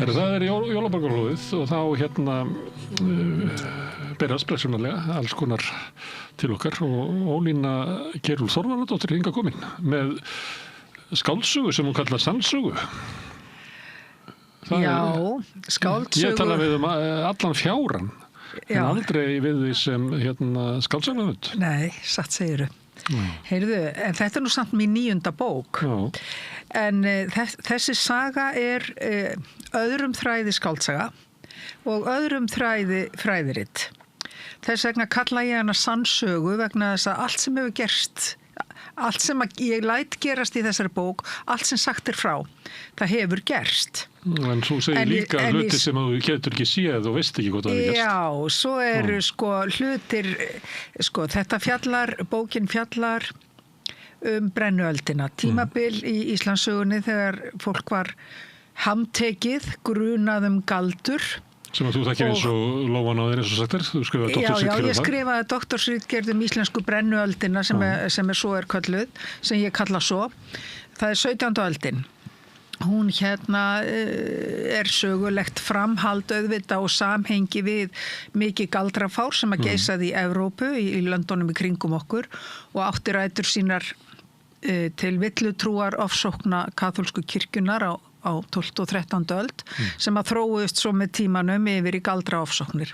Það jólaborgarlóðið og þá berast blessunarlega alls konar til okkar og Ólína Geirlúð Þorvarðardóttir hingað komin með skáldsögu sem hún kallar sannsögu. Skáldsögu. Ég tala við allan fjáran, en aldrei við því sem skáldsöguhöfund. Nei, satt segiru. Heyrðu, en þetta nú samt mín 9. bók. Já. En þessi saga öðrum þræði skáldsaga og öðrum þræði fræðiritt. Þess vegna kalla ég hana sannsögu vegna þess að allt sem hefur gerst, allt sem ég læt gerast í þessari bók, allt sem sagt frá, það hefur gerst. En þú segir líka hluti sem þú getur ekki séð og veist ekki hvað það hefur gerst. Já, svo eru hlutir, bókin fjallar brennuöldina, tímabil í Íslandssögunni þegar fólk var handtekið, grunað galdur. Sem að þú þekkir eins og lófan á þér eins og sagt þú skrifaði doktorsritgerð Já, ég skrifaði doktorsritgerð íslensku brennuöldina sem svo kölluð, sem ég kalla svo. Það 17. öldin. Hún sögulegt framhald auðvitað og samhengi við mikið galdrafár sem að geisaði í Evrópu, í löndunum í kringum okkur og átti rætur sínar til villutrúar ofsókna kaþólsku kirkjunar á 12. og 13. öld sem að þróuðust svo með tímanum yfir í galdraofsóknir.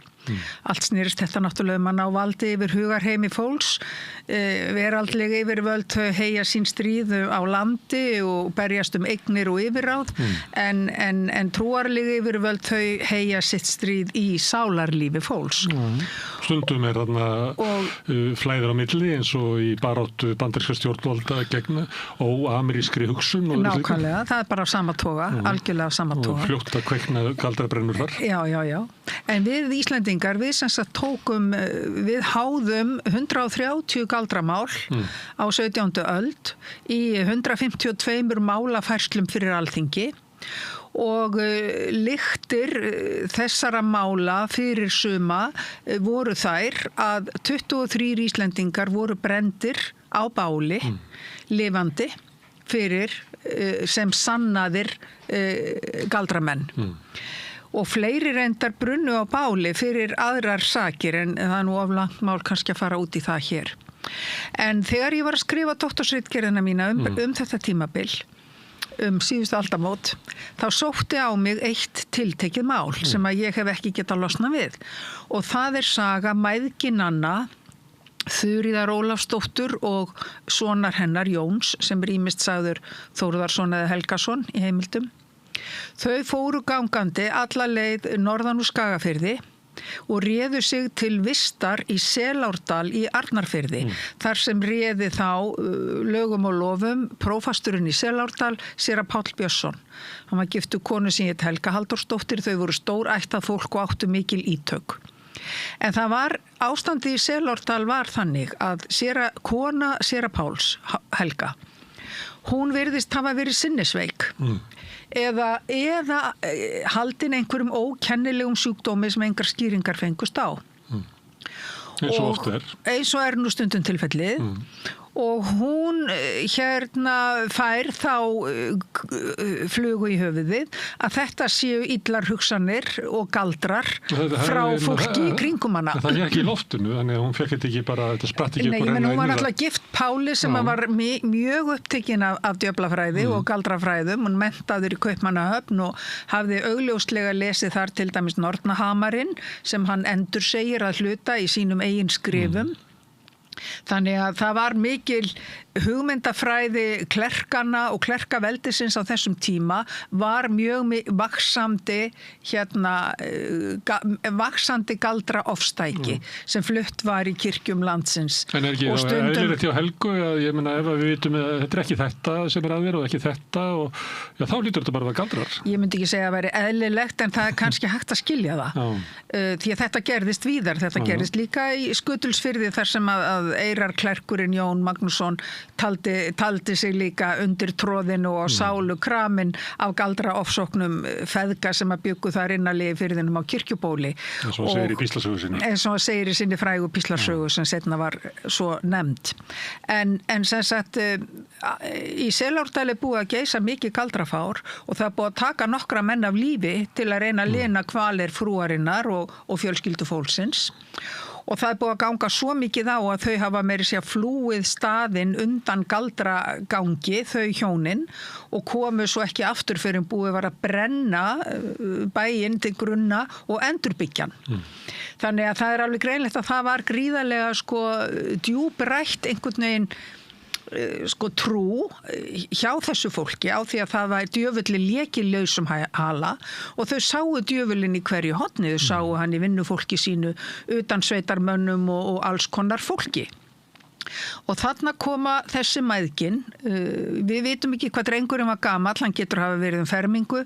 Allt snýrist þetta náttúrulega að ná valdi yfir hugarheimi fólks, veraldlega yfirvöld heyja sín stríð á landi og berjast eignir og yfirráð, en trúarlega yfirvöld þau heyja sitt stríð í sálarlífi fólks. Stundum þarna flæðir á milli eins og í baráttu bandarískra stjórnvalda gegn óamerískri hugsun. Nákvæmlega, það bara sama toga, algjörlega sama toga. Og fljótt að kveikna galdrabrennur þar. Já. En við Íslendingar, við sem sagt við háðum 130 galdramál á 17. öld í 152 málafærslum fyrir Alþingi og lyktir þessara mála fyrir suma voru þær að 23 Íslendingar voru brenndir á báli lifandi fyrir sem sannaðir galdramenn. Og fleiri reyndar brunnu á báli fyrir aðrar sakir en það nú of langt mál kannski að fara út í það hér. En þegar ég var að skrifa doktorsritgerðina mína um þetta tímabil, síðustu aldamót, þá sótti á mig eitt tiltekið mál sem að ég hef ekki getað losnað við. Og það saga mæðginanna Þuríðar Ólafsdóttur og sonar hennar Jóns, sem ýmist sagður Þórðarson eða Helgason í heimildum. Þau fóru gangandi alla leið norðan úr Skagafirði og réðu sig til vistar í Selárdal í Arnarfirði, þar sem réði þá lögum og lofum prófasturinn í Selárdal, séra Páll Björnsson. Hann var giftur konu sem hét Helga Halldórsdóttir, þau voru stórættað fólk og áttu mikil ítök. En það var, ástandið í Selárdal var þannig að kona séra Páls, Helga, hún virðist hafa verið sinnisveik. Eða haldin einhverjum ókennilegum sjúkdómi sem engar skýringar fengust á. Eins og oft eins og nú stundum tilfellið. Og hún fær þá flugu í höfuðið að þetta séu illar hugsanir og galdrar frá fólki í kringum hana. Það ekki í loftinu, þannig að hún fekk þetta ekki bara, þetta spratt ekki upp og renna. Hún var alltaf gift Páli sem var mjög upptekinn af djöflafræði og galdrafræðum. Hún menntaður í Kaupmannahöfn og hafði augljóslega lesið þar til dæmis Nornahamarinn sem hann endursegir að hluta í sínum eigin skrifum. Þannig að það var mikil hugmyndafræði klerkana og klerkaveldisins á þessum tíma var mjög vaxandi galdraofstæki sem flutt var í kirkjum landsins. En ekki eðlilegt hjá Helgu að ég meina ef við vitum að þetta ekki þetta sem að vera og ekki þetta og þá lítur þetta bara að galdrar. Ég myndi ekki segja að vera eðlilegt en það kannski hægt að skilja það. Því að þetta gerðist víðar, þetta gerðist líka í Skutulsfirði þar sem að Eyrar klerkurinn Jón Magnússon taldi sig líka undir tróðinu og sálu kramin af galdra ofsóknum feðga sem að byggu þar innanlega firðinum á Kirkjubóli. Eins og segir í píslarsögu sinni. Eins og segir í sinni frægu píslarsögu sem seinna var svo nefnd. En sem sagt, í Selárdal búið að geysa mikið galdrafár og það búið að taka nokkra menn af lífi til að reyna að lina kvalir frúarinnar og fjölskyldu fólksins. Og það búið að ganga svo mikið á að þau hafa meiri sér flúið staðinn undan galdragangi, þau hjónin, og komu svo ekki aftur fyrir búið var að brenna bæinn til grunna og endurbyggjan. Þannig að það alveg greinlegt að það var gríðarlega djúprætt einhvern veginn trú hjá þessu fólki á því að það var djöfulli lékilausum hala og þau sáu djöfullin í hverju horni, þau sáu hann í vinnufólki sínu utan sveitarmönnum og alls konar fólki. Og þarna koma þessi mæðgin, við vitum ekki hvað drengurinn var gamall, hann getur hafa verið fermingu,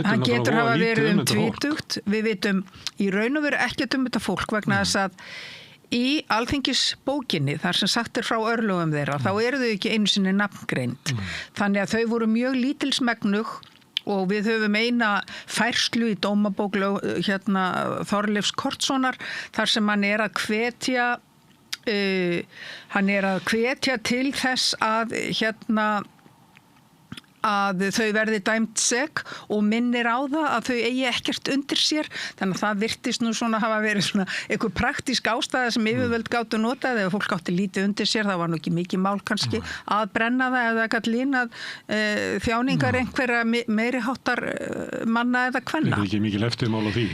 hann getur hafa verið tvítugt, við vitum í raun og veru ekkert þetta fólk vegna þess að í Alþingisbókinni, þar sem sagt frá örlögum þeirra, þá eru þau ekki einu sinni nafngreind. Þannig að þau voru mjög lítilsmegnug og við höfum eina færslu í dómabók Þorleifs Kortssonar, þar sem hann er að hvetja til þess að þau verði dæmt sek og minnir á það að þau eigi ekkert undir sér. Þannig að það virtist nú svona hafa verið svona einhver praktísk ástæða sem yfirvöld gátu notað eða fólk átti lítið undir sér, það var nú ekki mikið mál kannski að brenna það eða gat línað þjáningar einhverja meiri háttar manna eða kvenna. Það er ekki mikið eftirmál á því.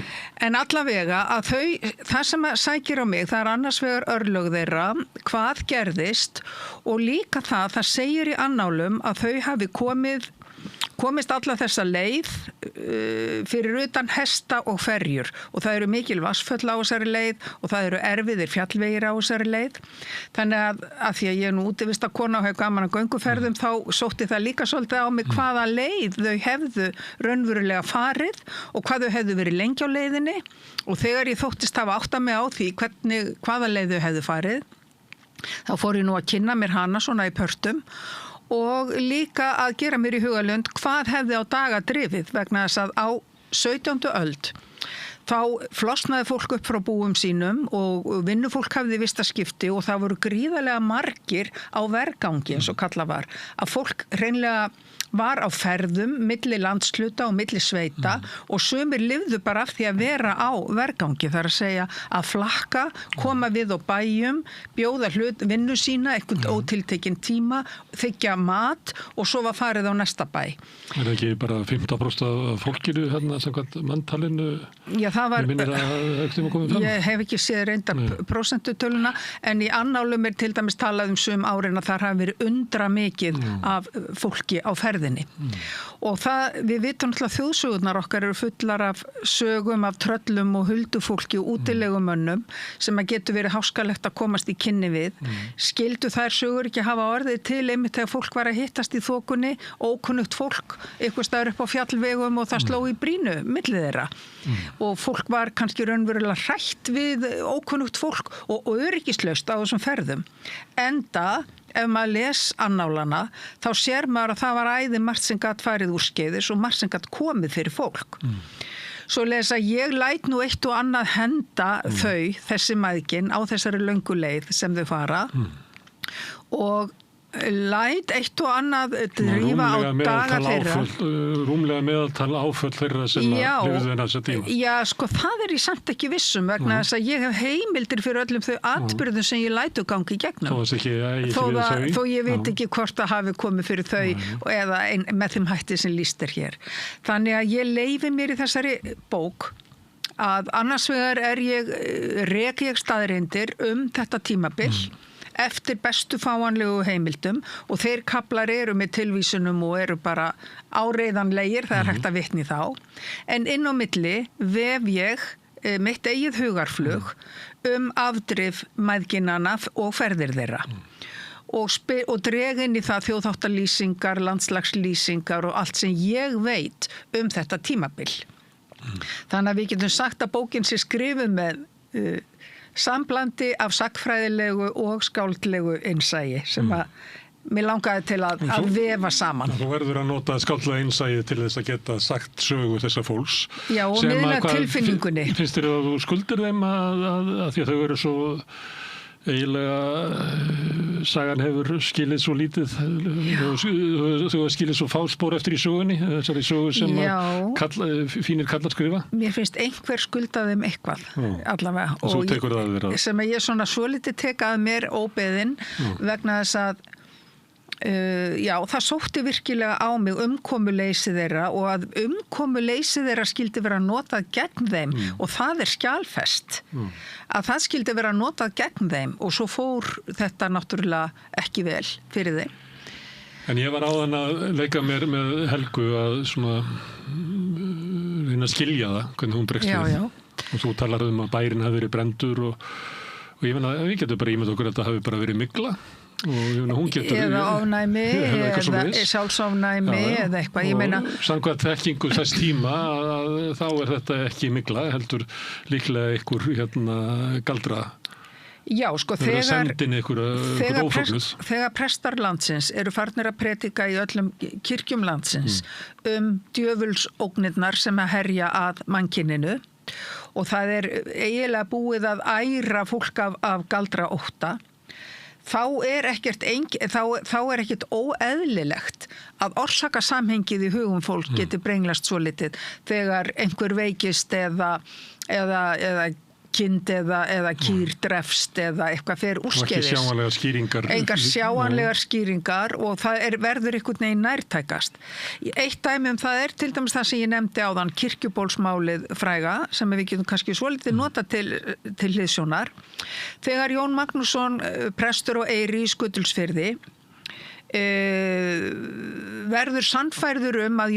En allavega að það sem sækir á mig, það er annars vegar örlög þeirra, hvað gerðist og líka það segir í annálum að þau hafi komist alla þessa leið fyrir utan hesta og ferjur og það eru mikil vatnsföll á þessari leið og það eru erfiðir fjallvegir á þessari leið. Þannig að því að ég er nú útivistarkona og hef gaman að gönguferðum þá sótti það líka svolítið á mig hvaða leið þau hefðu raunverulega farið og hvað þau hefðu verið lengi á leiðinni og þegar ég þóttist hafa áttað mig á því hvaða leið þau hefðu farið þá fór ég nú að kynna mér hana svona í pörtum og líka að gera mér í hugalund hvað hefði á daga drifið vegna þess að á 17. öld þá flosnaði fólk upp frá búum sínum og vinnufólk hafði vistaskipti og það voru gríðarlega margir á vergangi eins og kallað var að fólk hreinlega var á ferðum milli landshluta og milli sveita og sumir lifðu bara af því að vera á vergangi, þar að segja að flakka, koma við á bæjum, bjóða vinnu sína einhvern ótiltekinn tíma, þiggja mat og svo var farið á næsta bæ. Er það ekki bara 15% af fólkinu hérna samkvæmt manntalinu? Já, það var, ég hef ekki séð reyndar prósentutöluna en í annálum er til dæmis talað sum árin að þar hafi verið undra mikið af fólki á ferðinni. Og við vitum náttúrulega þjóðsögurnar okkar eru fullar af sögum af tröllum og huldufólki og útilegumönnum sem að getur verið háskalegt að komast í kynni við. Skildu þær sögur ekki hafa orðið til einmitt þegar fólk var að hittast í þokunni, ókunnugt fólk, eitthvað staður upp á fjallvegum og það sló í brýnu milli þeirra. Og fólk var kannski raunverulega hrætt við ókunnugt fólk og öryggislaust á þessum ferðum. Enda ef maður les annálana, þá sér maður að það var æði margt sem gat farið úrskeiðis og margt sem gat komið fyrir fólk. Svo lesa ég læt nú eitt og annað henda þessi mæðgin á þessari löngu leið sem þau fara og læt eitt og annað drífa á daga þeirra. Rúmlega meðaltal áföll þeirra sem að lifðu þennan þessa tíma. Já, sko, það er ég samt ekki vissum vegna þess að ég hef heimildir fyrir öllum þau atburðum sem ég lætu gangi í gegnum. Þó ég veit ekki hvort það hafi komið fyrir þau eða með þeim hætti sem lýst er hér. Þannig að ég leyfi mér í þessari bók að annars vegar rek ég staðreyndir þetta tímabil eftir bestu fáanlegu heimildum og þeir kaflar eru með tilvísunum og eru bara áreiðanlegir, það er hægt að vitna í þá. En inn á milli vef ég mitt eigið hugarflug afdrif mæðginanna og ferðir þeirra. Og dreg inn í það þjóðháttalýsingar, landslagslýsingar og allt sem ég veit þetta tímabil. Þannig að við getum sagt að bókin sé skrifuð með samblandi af sagnfræðilegu og skáldlegu innsæi sem að mér langaði til að vefa saman. Þú verður að nota skáldlega innsæið til þess að geta sagt sögu þessa fólks. Já, og miðla tilfinningunni. Finnst þér að þú skuldir þeim að því að þau eru svo eiginlega sagan hefur skilið svo lítið þau skilið svo fáspor eftir í sögunni þessari sögu sem fínir kallar skrifa. Mér finnst einhver skuldað þeim eitthvað allavega og svo tekur það að vera sem ég svona svolítið tek að mér óbeðin vegna þess að það sótti virkilega á mig umkomuleysi þeirra og að umkomuleysi þeirra skildi vera notað gegn þeim og það skjalfest að það skildi vera notað gegn þeim og svo fór þetta náttúrulega ekki vel fyrir þeim. En ég var áðan að leika mér með Helgu að svona reyna að skilja það, hvernig hún bregst við. Og þú talar að bærin hafi verið brendur og ég meina, við getum bara ímyndað okkur að þetta hafi bara verið mygla. Hún getur, eða ofnæmi eða sjálfsofnæmi eða eitthvað, ég meina samkvæmt þekkingu þess tíma þá þetta ekki mygla heldur líklega ykkur galdra sko þegar prestar landsins eru farnir að predika í öllum kirkjum landsins djöfulsógnirnar sem að herja að mannkyninu og það eiginlega búið að æra fólk af galdra ótta þá er ekkert óeðlilegt að orsakasamhengið í hugum fólk geti brenglast svo litið þegar einhver veikist eða kind eða kýr drefst eða eitthvað fer úrskeiðis. Engar sjáanlegar skýringar og það verður einhvern veginn nærtækast. Eitt dæmi það til dæmis það sem ég nefndi áðan, kirkjubólsmálið fræga, sem við getum kannski svolítið nota til hliðsjónar. Þegar Jón Magnússon, prestur og Eyri í Skutulsfirði, verður sannfærður að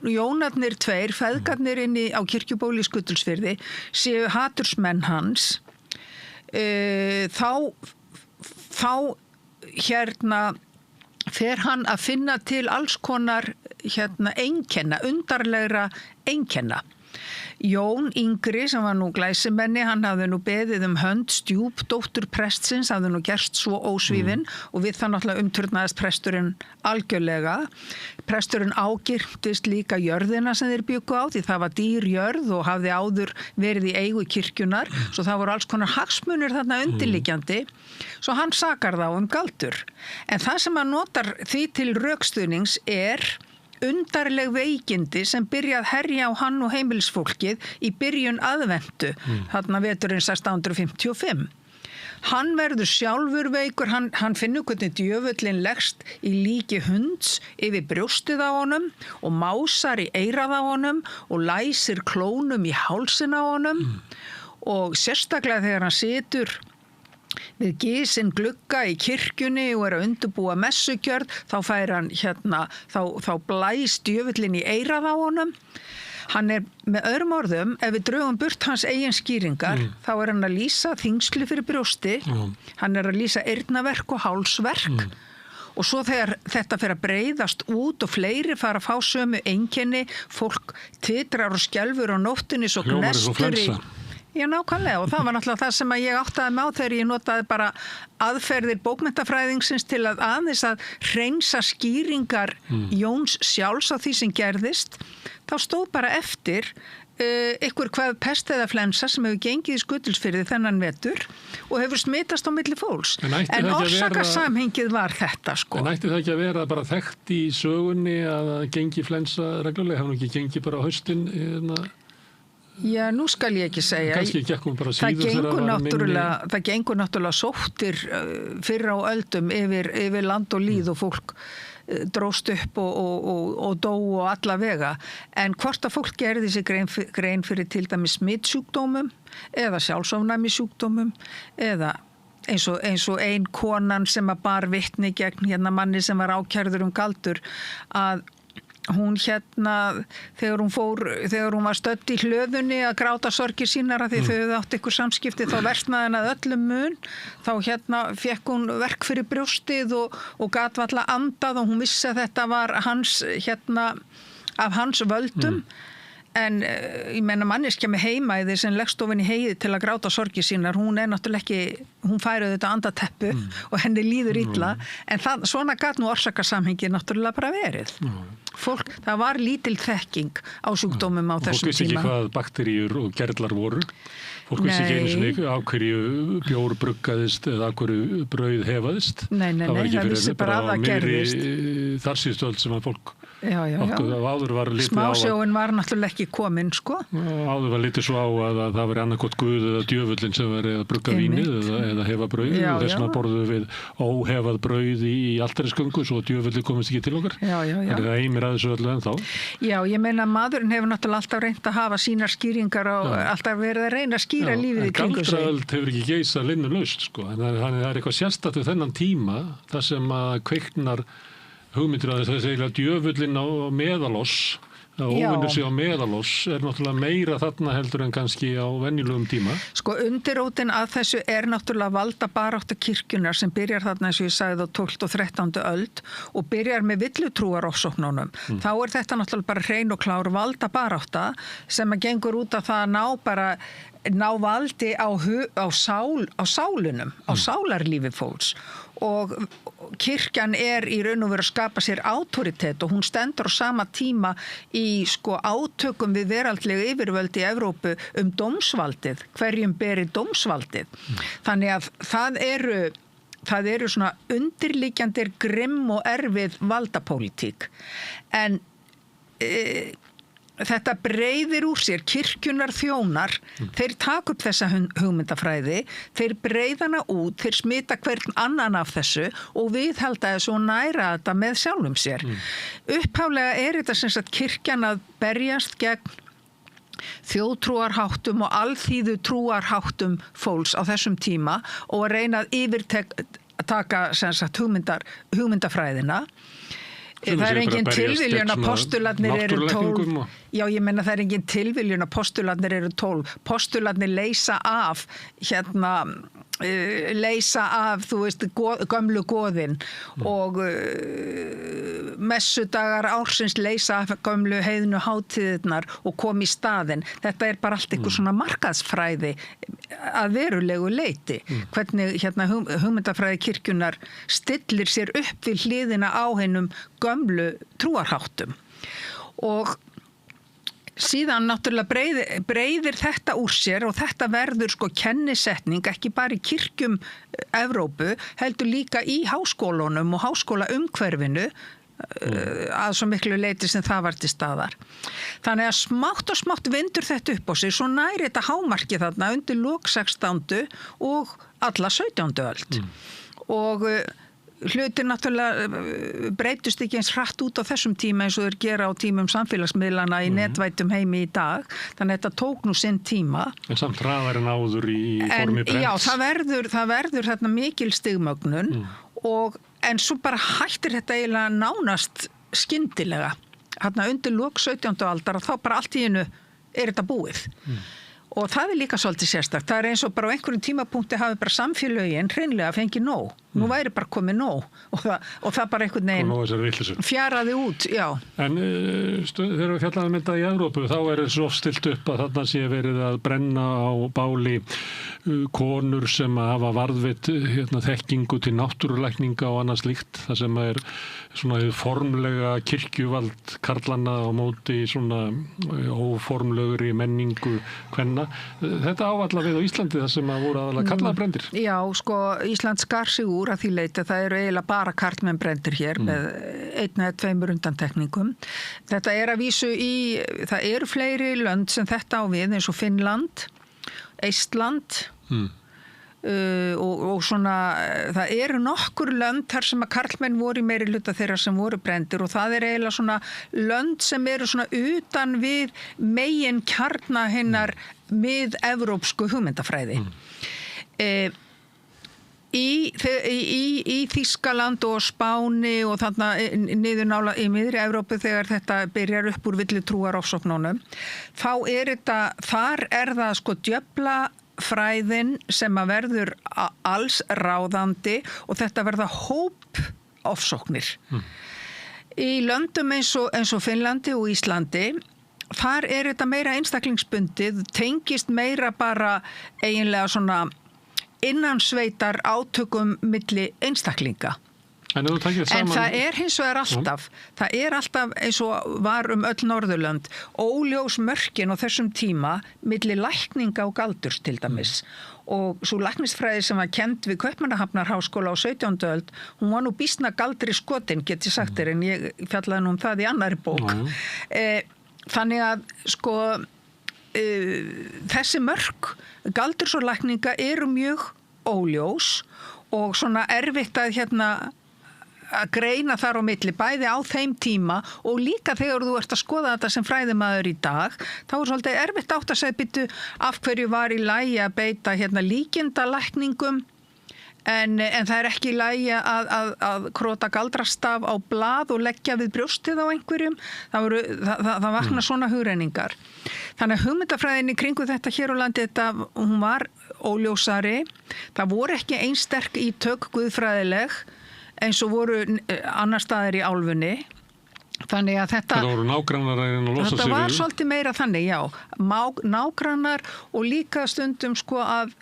Jónarnir tveir, feðgarnir inni á kirkjubóli í Skutulsfirði, séu hatursmenn hans, þá fer hann að finna til alls konar einkenna, undarlegra einkenna. Jón yngri, sem var nú glæsimenni, hann hafði nú beðið hönd stjúpdóttur prestsins, hafði nú gerst svo ósvífinn og við það náttúrulega umturnaðist presturinn algjörlega. Presturinn ágirntist líka jörðina sem þeir bjuggu á, því það var dýr jörð og hafði áður verið í eigu kirkjunar, svo það voru alls konar hagsmunir þarna undirliggjandi, svo hann sakar þá galdur. En það sem hann notar því til rökstuðnings undarleg veikindi sem byrjað herja á hann og heimilisfólkið í byrjun aðventu, þarna veturinn 1655. Hann verður sjálfur veikur, hann finnur hvernig djöfullin leggst í líki hunds yfir brjóstið á honum og másar í eyrað á honum og læsir klónum í hálsin á honum og sérstaklega þegar hann situr við gisinn glugga í kirkjunni og að undirbúa messugjörð, þá fær hann þá blæs djöfullin í eyrað á honum. Hann með öðrum orðum, ef við drögum burt hans eigin skýringar, þá hann að lýsa þyngsli fyrir brjósti, hann að lýsa eyrnaverk og hálsverk. Og svo þegar þetta fer að breiðast út og fleiri fara að fá sömu einkenni, fólk titrar og skelfur á nóttunni svo gnestur í... Já, nákvæmlega, og það var náttúrulega það sem ég áttaði mig á þegar ég notaði bara aðferðir bókmenntafræðingsins til að aðeins að hreinsa skýringar Jóns sjálfs á því sem gerðist, þá stóð bara eftir ykkur hvað pest eða flensa sem hefur gengið í Skutulsfirði þennan vetur og hefur smitast á milli fólks. En orsakasamhengið var þetta, sko. En ætti það ekki að vera bara þekkt í sögunni að gengi flensa reglulega, hefur ekki gengið bara á haustin Já, nú skal ég ekki segja. Kannski gekk hún bara síður það gengur náttúrulega sóttir fyrr á öldum yfir land og líð og fólk dróst upp og dó og alla vega. En hvort að fólk gerði sig grein fyrir til dæmis smitsjúkdómum eða sjálfsofnæmisjúkdómum eða eins og ein konan sem að bar vitni gegn manni sem var ákærður galdur að hún þegar hún var stödd í hlöðunni að gráta sorgir sínar að því þau höfðu átt ykkur samskipti þá versnaði henni að öllum mun þá fekk hún verk fyrir brjóstið og gat varla andað og hún vissi að þetta var hans af hans völdum ég meina manneskja með heimæði sem leggst ofan í heiði til að gráta sorgir sínar, hún náttúrulega ekki, hún færi þetta andateppu og henni líður illa, en svona gat nú orsakasamhengi náttúrulega bara verið. Fólk, það var lítil þekking á sjúkdómum á þessum tíma. Fólk vissi ekki hvað bakteríur og gerlar voru. Fólk vissi ekki einu sinni á hverju bjór bruggaðist eða á hverju brauð hefaðist. Nei, það vissi bara að það gerðist. Þar síðustöld sem að fólk áður var litið á smásjóin var náttúrulega ekki komin, sko. Áður var litið svo á að það veri annarkot guð eða djöfullin sem veri að brugga vínið eða hefa brauð og þess vegna borðuðu við óhefað brauð í altarisgöngu svo djöfulli komist ekki til okkar. Þannig að það eimir að þessu öllu ennþá. Já, ég meina maðurinn hefur náttúrulega alltaf reynt að hafa sínar skýringar og alltaf verið að reyna að skýra lífið í kringu sig. Galdraöld hefur ekki geisað linnulaust, sko. Þannig að það er eitthvað sérstakt við þennan tíma þar sem að kveiknar hugmyndir að þess að djöfullin á meðaloss, að óvinnur sig á meðaloss náttúrulega meira þarna heldur en kannski á venjulegum tíma. Sko undirrótin að þessu náttúrulega valdabarátta kirkjunar sem byrjar þarna eins og ég sagði á 12. og 13. öld og byrjar með villutrúarofsóknunum. Þá þetta náttúrulega bara hrein og klár valdabarátta sem að gengur út að það ná valdi á sálunum, á sálarlífi fólks og kirkjan í raun og veru að skapa sér autoritet og hún stendur á sama tíma í átökum við veraldlega yfirvöld í Evrópu dómsvaldið, hverjum beri dómsvaldið. Þannig að það eru svona undirliggjandi grimm og erfið valdapólitík. En þetta breiðir úr sér, kirkjunar þjónar, þeir taka upp þessa hugmyndafræði, þeir breiðana út, þeir smita hvern annan af þessu og viðhalda þessu og næra þetta með sjálfum sér. Upphaflega þetta sem sagt kirkjan að berjast gegn þjóðtrúarháttum og alþýðu trúarháttum fólks á þessum tíma og að reyna að yfirtaka sem sagt hugmyndafræðina. Það engin tilviljun að postularnir eru 12. Já, ég meina það engin tilviljun að postularnir eru 12. Postularnir leysa af þú veist, gömlu goðin og messudagar ársins leysa af gömlu heiðnu hátíðirnar og kom í staðinn. Þetta bara allt eitthvað svona markaðsfræði að verulegu leyti. Hvernig hugmyndafræði kirkjunar stillir sér upp við hliðina á hennum gömlu trúarháttum. Og síðan náttúrulega breiðir þetta úr sér og þetta verður kennisetning ekki bara í kirkjum Evrópu, heldur líka í háskólunum og háskólaumhverfinu að svo miklu leyti sem það var til staðar. Þannig að smátt og smátt vindur þetta upp á sig, svo næri þetta hámarki þarna undir lok 16. og alla 17. öld. Og hlutir náttúrulega breytust ekki eins hratt út á þessum tíma eins og þeir gera á tímum samfélagsmiðlana í netvætum heimi í dag. Þannig að þetta tók nú sinn tíma. En samt hraðar en áður í formi brents. Já, það verður þarna mikil stigmögnun en svo bara hættir þetta eiginlega nánast skyndilega. Þarna undir lok 17. aldar og þá bara allt í einu þetta búið. Og það líka svolítið sérstakt. Það eins og bara á einhverjum tímapunkti hafi bara samfélögin hreinlega fengið nóg. Nú væri bara komið nóg og það bara einhvern veginn fjaraði út, já. En þegar við fjallaðum þetta í Evrópu þá svo stilt upp að þarna sé verið að brenna á báli konur sem hafa varðveitt þekkingu til náttúrulækninga og annað slíkt. Það sem svona formlega kirkjuvald karlanna á móti svona óformlegri menningu kvenna. Þetta ávallar við á Íslandi þar sem voru aðalega karlabrenndir. Já, Ísland skar sig úr að því leyti að það eru eiginlega bara karlmenn brenndir hér með 1 eða 2 undantekningum. Þetta að vísu það eru fleiri lönd sem þetta á við eins og Finnland, Eistland og svona það eru nokkur lönd þar sem að karlmenn voru í meiri hluta þeirra sem voru brenndir og það eiginlega svona lönd sem eru svona utan við megin kjarna hinnar mið-evrópsku hugmyndafræði. Í Þýskaland og Spáni og þarna niður nála í miðri Evrópu þegar þetta byrjar upp úr villutrúarofsóknunum þá þar það djöflafræðin sem að verður alls ráðandi og þetta verða hópofsóknir. Í löndum eins og Finnlandi og Íslandi þar þetta meira einstaklingsbundið, tengist meira bara eiginlega svona innansveitar átökum milli einstaklinga. En það hins vegar alltaf, það alltaf eins og var öll Norðurlönd, óljós mörkin á þessum tíma milli lækninga og galdurs til dæmis. Og svo læknisfræði sem var kennd við Kaupmannahafnarháskóla á 17. öld, hún var nú býsna galdri skotin, get ég sagt þér, en ég fjallaði nú það í annarri bók. Þannig að sko þessi mörk galdurs og lækninga eru mjög óljós og svona erfitt að að greina þar á milli, bæði á þeim tíma og líka þegar þú ert að skoða þetta sem fræðimaður í dag, þá svolítið erfitt átt að segja býttu af hverju var í lagi að beita líkindalækningum en það ekki í lagi að krota galdrastaf á blað og leggja við brjóstið á einhverjum. Það vakna svona hugrenningar. Þannig að hugmyndafræðinni kringu þetta hér á landi, hún var óljósari. Það voru ekki einsterk ítök guðfræðileg eins og voru annar staðar í álfunni. Þannig að þetta voru nágrannar að reyna að losa sig við. Þetta var svolítið meira þannig, já. Nágrannar og líka stundum sko að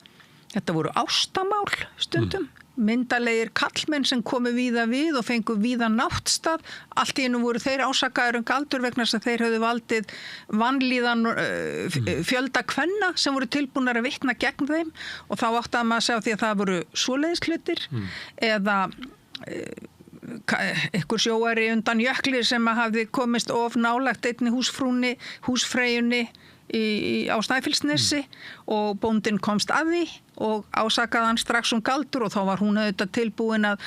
þetta voru ástamál stundum. Myndalegir kallmenn sem komu víða við og fengu víða náttstað. Allt í einu voru þeir ásakaður galdur vegna þess að þeir höfðu valdið vanlíðan fjölda kvenna sem voru tilbúnar að vitna gegn þeim og þá átti að maður segja því að það voru svoleiðishlutir eða einhver sjóari undan jökli sem hafði komist of nálægt einni húsfreyjunni á Snæfellsnesi og bóndinn komst að því og ásakaði hann strax galdur og þá var hún auðvitað tilbúin að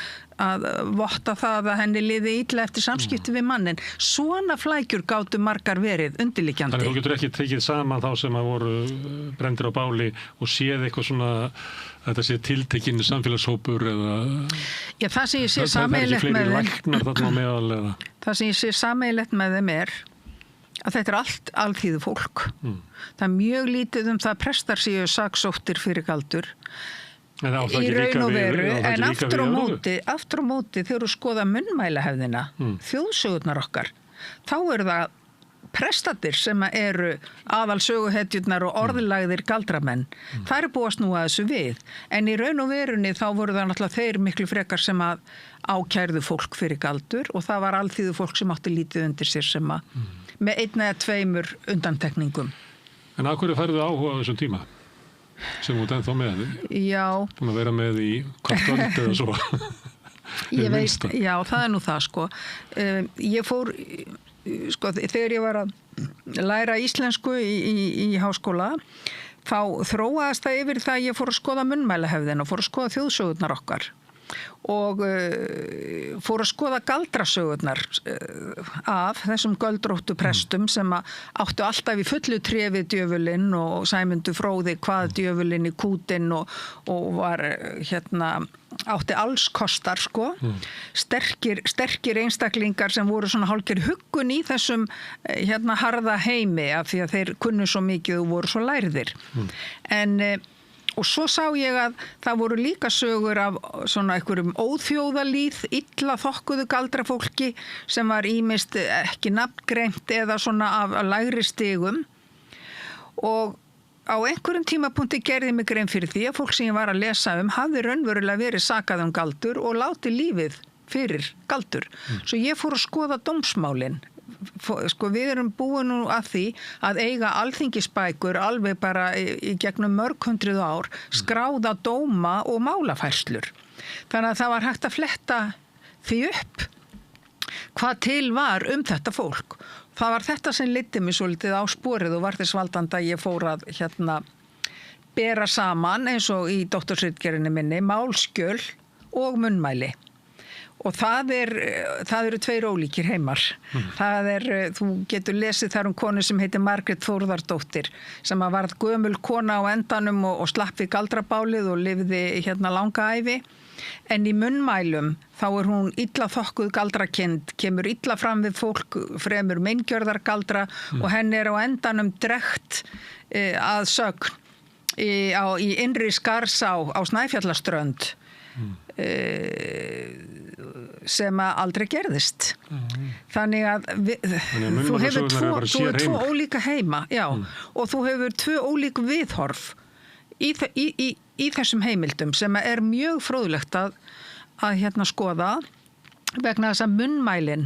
votta það að henni liði illa eftir samskipti við mannin. Svona flækjur gátu margar verið undirliggjandi. Þannig þú getur ekki tekið saman þá sem að voru brenndir á báli og séð eitthvað svona þetta sé tiltekinn samfélagshópur eða það sem ég sé sameiginlegt með þeim læknar þarna meðal eða það sem ég sé sameiginlegt með þeim að þetta allt alþýðu fólk. Það mjög lítið það prestar séu saksóttir fyrir galdur í raun og veru, en aftur á móti þegar þú skoða munnmælahefðina, þjóðsögurnar okkar, þá eru það prestatir sem eru aðalsöguhetjurnar og orðlagðir galdramenn. Það eru búið að snúa þessu við, en í raun og verunni þá voru það náttúrulega þeir miklu frekar sem að ákærðu fólk fyrir galdur og það var alþýðu fólk sem átti lítið undir sér sem að með 1 eða 2 undantekningum. En af hverju færðu áhuga á þessum tíma? Sem þú ennþá með? Já. Búin að vera með í kvart eða svo. Ég veit, já, það nú það sko. Ég fór, sko, þegar ég var að læra íslensku í háskóla, þá þróaðist það yfir það að ég fór að skoða munnmælahefðina og fór að skoða þjóðsögurnar okkar. Og fór að skoða galdrasögurnar af þessum göldróttu prestum sem áttu alltaf í fullu tré við djöfulinn og Sæmundur fróði hvað djöfulinn í kútinn og var átti alls kostar sko. Sterkir einstaklingar sem voru svona hálfgerð huggun í þessum harða heimi af því að þeir kunnu svo mikið og voru svo lærðir. Og svo sá ég að það voru líka sögur af svona einhverjum óþjóðalýð, illa þokkuðu galdrafólki sem var ýmist ekki nafngreint eða svona af lægri stigum. Og á einhverjum tímapunkti gerði mig grein fyrir því að fólk sem ég var að lesa hafði raunverulega verið sakað galdur og látið lífið fyrir galdur. Svo ég fór að skoða dómsmálin. Sko við erum búin nú að því að eiga alþingisbækur alveg bara í gegnum mörg hundruð ár skráða dóma og málafærslur. Þannig að það var hægt að fletta því upp hvað til var þetta fólk. Það var þetta sem leiddi mig svolítið á sporið og var þess valdandi að ég fór að bera saman eins og í doktorsritgerðinni minni málskjöl og munnmæli. Og það eru 2 ólíkir heimar. Þú getur lesið þar konu sem heitir Margrét Þórðardóttir sem varð gömul kona á endanum og slapp við galdrabálið og lifði langa ævi. En í munnmælum þá hún illa þokkuð galdrakind, kemur illa fram við fólk, fremur meingjörðargaldra og henni á endanum drekkt að sögn í innri Skarsá á Snæfjallaströnd. sem að aldrei gerðist. Þannig að þú hefur tvo ólíka heima, já, og þú hefur tvö ólík viðhorf í þessum heimildum sem er mjög fróðlegt að skoða vegna þess að munnmælin,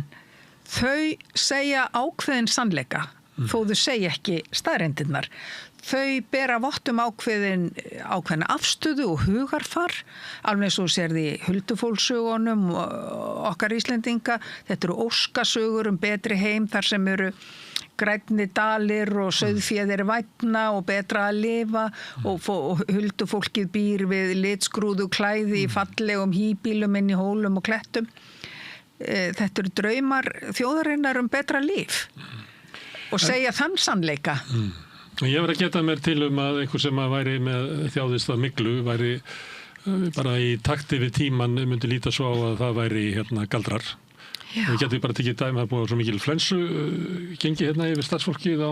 þau segja ákveðin sannleika, þó þau segja ekki staðreyndirnar. Þau bera vottum ákveðina afstöðu og hugarfar, alveg eins og sér því huldufólkssögunum okkar Íslendinga. Þetta eru óskasögur betri heim þar sem eru grænni dalir og sauðféð vænna og betra að lifa og huldufólkið býr við litskrúðu klæði í fallegum híbýlum inn í hólum og klettum. Þetta eru draumar þjóðarinnar betra líf og segja þann sannleika. Ég var að geta mér til að einhver sem væri með þjáðist af myglu væri bara í takti við tíman myndi líta svo á að það væri galdrar. Já. Við getum bara tekið dæmi að búið svo mikil flensu gengi yfir starfsfólkið á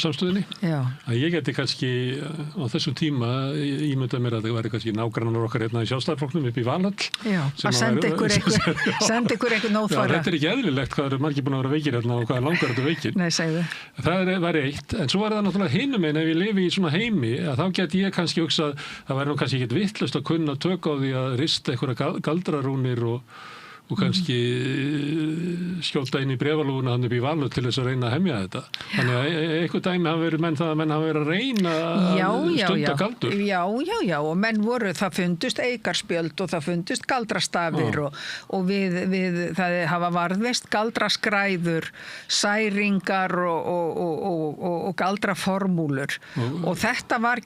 samstöðinni. Já. Að ég geti kannski á þessum tíma ímyndað mér að það væri kannski nágrannar okkar í Sjálfstæðisflokknum upp í Valhöll. Já, að senda ykkur einhvern óþvara. Já, þetta er ekki eðlilegt hvað eru margir búin að vera veikir og hvað er langar þetta veikir. Nei, segðu. Það væri eitt, en svo er það náttúrulega hinum einn ef ég lifi í svona heimi, að þá get ég kannski hugsað, það væri nú kannski ekkert vitlaust að kunna tök á því að rista einhverja galdrarúnir og kannski skjóta inn í bréfalúguna hann upp í Valhöll til þess að reyna að hemja þetta. Þannig að einhver dæmi hafa verið menn hafa verið að reyna að stunda galdur. Já, og menn það fundust eikarspjöld og það fundust galdrastafir og við það hafa varðveist galdraskræður, særingar og galdraformúlur. Og þetta er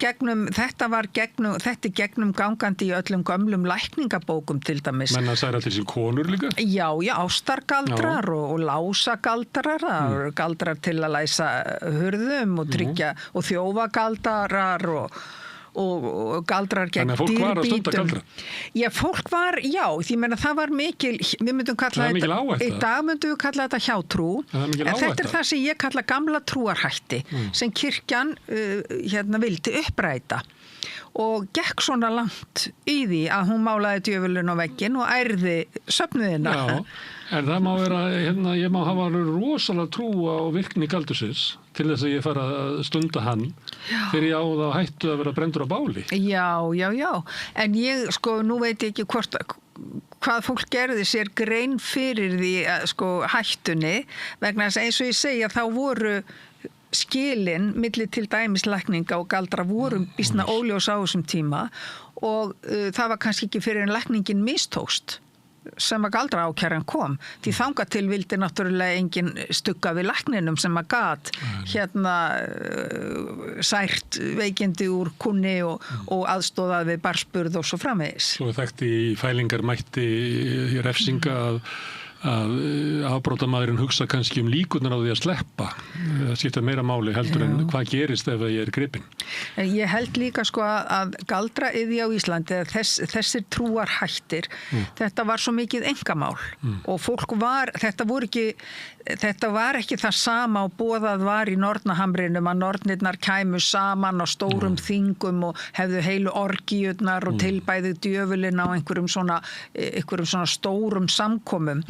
gegnum gangandi í öllum gömlum lækningabókum til dæmis. Menn að særa til sín konur líka? Já, ástargaldrar og lásagaldrar, galdrar til að læsa hurðum og tryggja og þjófagaldrar og galdrar gegn dýrbítum. Þannig að fólk var að stunda galdra? Já, fólk var, því meina það var mikil, við myndum kalla þetta, í dag myndum við kalla þetta hjátrú, en þetta er það sem ég kalla gamla trúarhætti, sem kirkjan vildi uppræta. Og gekk svona langt í því að hún málaði djöfulinn á vegginn og ærði söfnuðina. Já, en það má vera, ég má hafa alveg rosalega trú á virkni galdursins til þess að ég fara að stunda hann þegar ég á það hættu að vera brendur á báli. Já, en ég, nú veit ég ekki hvað fólk gerði sér grein fyrir því, hættunni, vegna þess að eins og ég segja, þá voru skilin milli til dæmis lækninga og galdra voru býsna óljós á þessum tíma og það var kannski ekki fyrir en lækningin mistókst sem að galdra ákæran kom. Því þangað til vildi náttúrulega engin stugga við lækninum sem að gat sært veikindi úr kunni og aðstóðað við barnsburð og svo framvegis. Svo þekkti í fælingarmætti í refsinga að afbrotamaðurinn hugsa kannski líkurnar á því að sleppa. Það skiptir meira máli heldur en hvað gerist ef ég er gripinn. Ég held líka að galdraiðja á Íslandi, þessir trúarhættir, þetta var svo mikið einkamál og fólk þetta var ekki það sama og boðað var í Nornahamrinum að nornirnar kæmu saman á stórum þingum og hefðu heilu orgíurnar og tilbæðu djöfulinn á einhverjum svona stórum samkomum.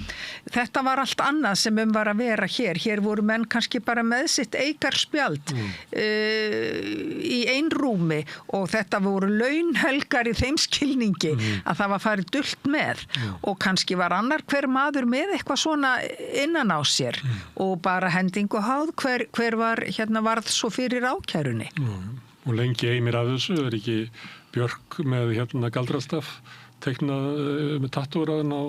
Þetta var allt annað sem var að vera hér. Hér voru menn kannski bara með sitt eikarspjald í einrúmi og þetta voru launhelgar í þeim skilningi að það var farið dult með og kannski var annar hver maður með eitthvað svona innan á sér og bara hendingu háð hver var varð svo fyrir ákærunni. Og lengi eimir af þessu er ekki Björk með galdrastaf teiknað með tattúraðan á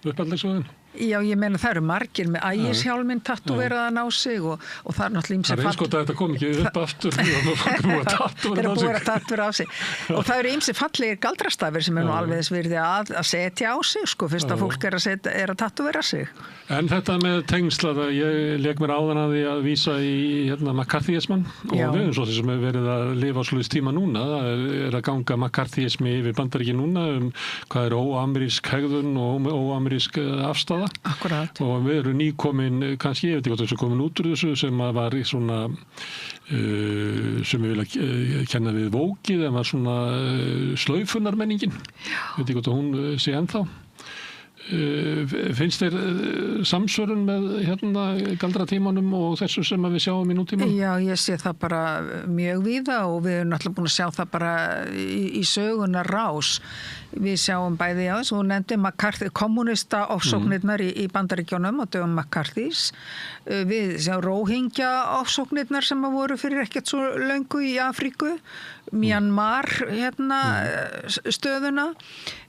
uppaldingsvöðin. Já, ég meina það eru margir með ægishjálminn tattúveraðan á sig og það er náttúrulega það er eins gott að þetta kom ekki upp aftur og það er búið að tattúvera á sig og það eru ýmsir fallegir galdrastafir sem nú alveg þess virði að setja á sig fyrst að fólk er að tattúvera sig. En þetta með tengsla, ég lék mér áðan að því að vísa í McCarthyisman og við erum svo sem hefur verið að lifa á sluðs tíma núna, það er að ganga McCarthyismi yfir Bandaríkin núna hvað er óamerísk hegðun og óamerísk afstaða. Akkurat. Og við erum nýkomin, kannski ég veit ekki hvað þessu komin út úr þessu sem var í svona sem ég vil kenna við vókið en var svona slaufunarmenningin. Veit ekki hvað hún sé ennþá. Finnst þér samsvörun með hérna galdratímanum og þessu sem við sjáum í nútímanum? Já, ég sé það bara mjög víða og við erum náttúrulega búin að sjá það bara í sögunar rás. Við sjáum bæði á þessu, hún nefndi McCarthy, kommunista ofsóknirnar í Bandaríkjunum á dögum McCarthys. Við sjáum Rohingya ofsóknirnar sem voru fyrir ekkert svo löngu í Afríku. Myanmar stöðuna.